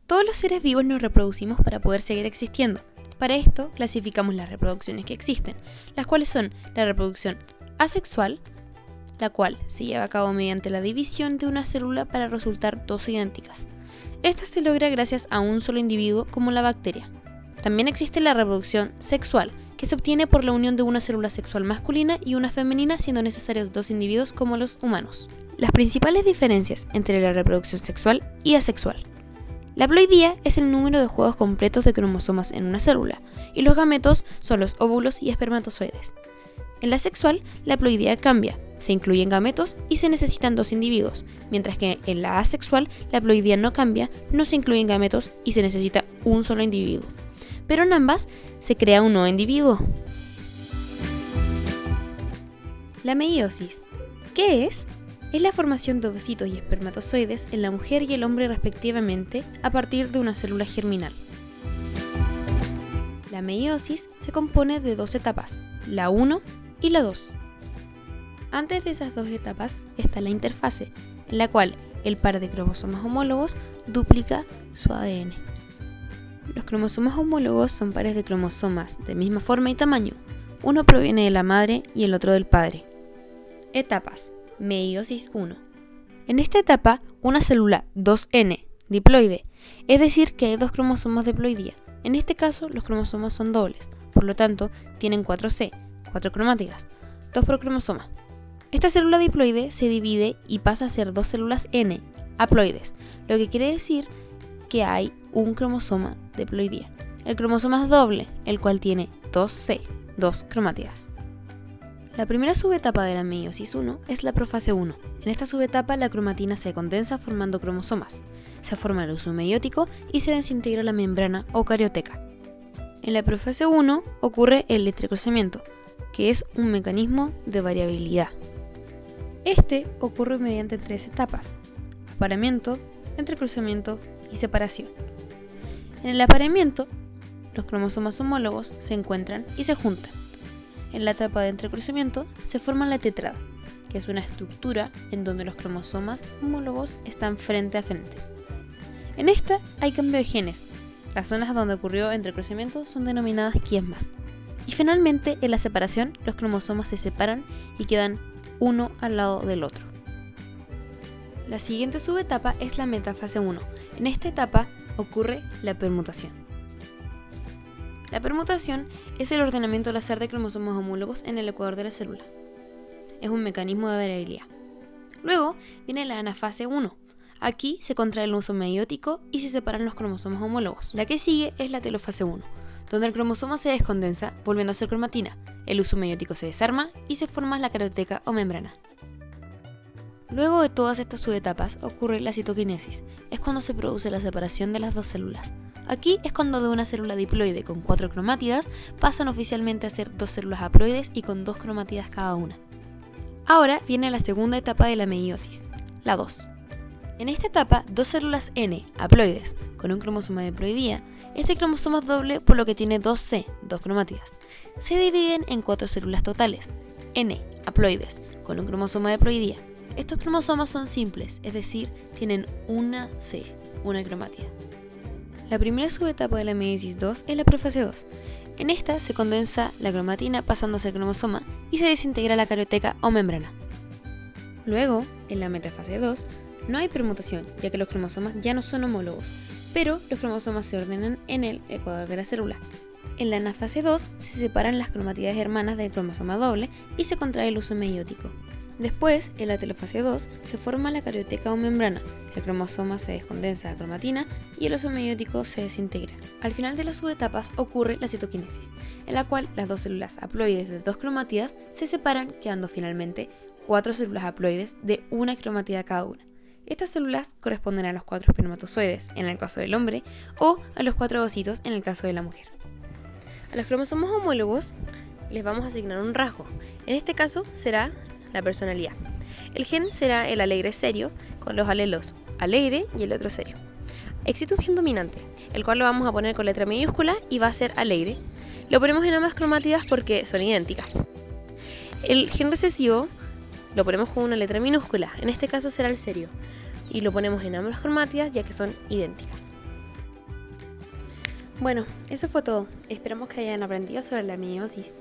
Todos los seres vivos nos reproducimos para poder seguir existiendo. Para esto clasificamos las reproducciones que existen, las cuales son la reproducción asexual, la cual se lleva a cabo mediante la división de una célula para resultar dos idénticas. Esta se logra gracias a un solo individuo como la bacteria. También existe la reproducción sexual, que se obtiene por la unión de una célula sexual masculina y una femenina, siendo necesarios dos individuos como los humanos. Las principales diferencias entre la reproducción sexual y asexual. La ploidía es el número de juegos completos de cromosomas en una célula, y los gametos son los óvulos y espermatozoides. En la sexual, la ploidía cambia, se incluyen gametos y se necesitan dos individuos, mientras que en la asexual, la ploidía no cambia, no se incluyen gametos y se necesita un solo individuo. Pero en ambas se crea un nuevo individuo. La meiosis. ¿Qué es? Es la formación de ovocitos y espermatozoides en la mujer y el hombre respectivamente a partir de una célula germinal. La meiosis se compone de dos etapas, la 1 y la 2. Antes de esas dos etapas está la interfase, en la cual el par de cromosomas homólogos duplica su ADN. Los cromosomas homólogos son pares de cromosomas de misma forma y tamaño. Uno proviene de la madre y el otro del padre. Etapas. Meiosis 1. En esta etapa, una célula 2N, diploide, es decir que hay dos cromosomas de ploidía. En este caso, los cromosomas son dobles, por lo tanto, tienen 4C, 4 cromátidas, 2 por cromosoma. Esta célula diploide se divide y pasa a ser dos células N, haploides, lo que quiere decir que hay un cromosoma de ploidía. El cromosoma es doble, el cual tiene 2C, 2 cromátidas. La primera subetapa de la meiosis 1 es la profase 1. En esta subetapa la cromatina se condensa formando cromosomas. Se forma el uso meiótico y se desintegra la membrana o carioteca. En la profase 1 ocurre el entrecruzamiento, que es un mecanismo de variabilidad. Este ocurre mediante tres etapas: apareamiento, entrecruzamiento y separación. En el apareamiento, los cromosomas homólogos se encuentran y se juntan. En la etapa de entrecruzamiento se forma la tetrada, que es una estructura en donde los cromosomas homólogos están frente a frente. En esta hay cambio de genes. Las zonas donde ocurrió entrecruzamiento son denominadas quiasmas. Y finalmente, en la separación, los cromosomas se separan y quedan uno al lado del otro. La siguiente subetapa es la metafase 1. En esta etapa ocurre la permutación. La permutación es el ordenamiento al azar de cromosomas homólogos en el ecuador de la célula. Es un mecanismo de variabilidad. Luego viene la anafase 1. Aquí se contrae el uso meiótico y se separan los cromosomas homólogos. La que sigue es la telofase 1, donde el cromosoma se descondensa, volviendo a ser cromatina. El uso meiótico se desarma y se forma la carioteca o membrana. Luego de todas estas subetapas ocurre la citoquinesis. Es cuando se produce la separación de las dos células. Aquí es cuando de una célula diploide con 4 cromátidas pasan oficialmente a ser dos células haploides y con 2 cromátidas cada una. Ahora viene la segunda etapa de la meiosis, la 2. En esta etapa, dos células N, haploides, con un cromosoma de ploidía, este cromosoma es doble por lo que tiene 2C, 2 cromátidas, se dividen en 4 células totales, N, haploides, con un cromosoma de ploidía. Estos cromosomas son simples, es decir, tienen una C, una cromátida. La primera subetapa de la meiosis 2 es la profase 2. En esta se condensa la cromatina pasando a ser cromosoma y se desintegra la carioteca o membrana. Luego, en la metafase 2, no hay permutación, ya que los cromosomas ya no son homólogos, pero los cromosomas se ordenan en el ecuador de la célula. En la anafase 2 se separan las cromátidas hermanas del cromosoma doble y se contrae el uso meiótico. Después, en la telofase 2, se forma la carioteca o membrana, el cromosoma se descondensa a cromatina y el uso meiótico se desintegra. Al final de las subetapas ocurre la citoquinesis, en la cual las dos células haploides de 2 cromátidas se separan, quedando finalmente 4 células haploides de una cromatida cada una. Estas células corresponden a los 4 espermatozoides en el caso del hombre o a los 4 ovocitos en el caso de la mujer. A los cromosomas homólogos les vamos a asignar un rasgo. En este caso será la personalidad. El gen será el alegre serio, con los alelos alegre y el otro serio. Existe un gen dominante, el cual lo vamos a poner con letra minúscula y va a ser alegre. Lo ponemos en ambas cromátidas porque son idénticas. El gen recesivo lo ponemos con una letra minúscula, en este caso será el serio, y lo ponemos en ambas cromátidas ya que son idénticas. Bueno, eso fue todo. Esperamos que hayan aprendido sobre la meiosis.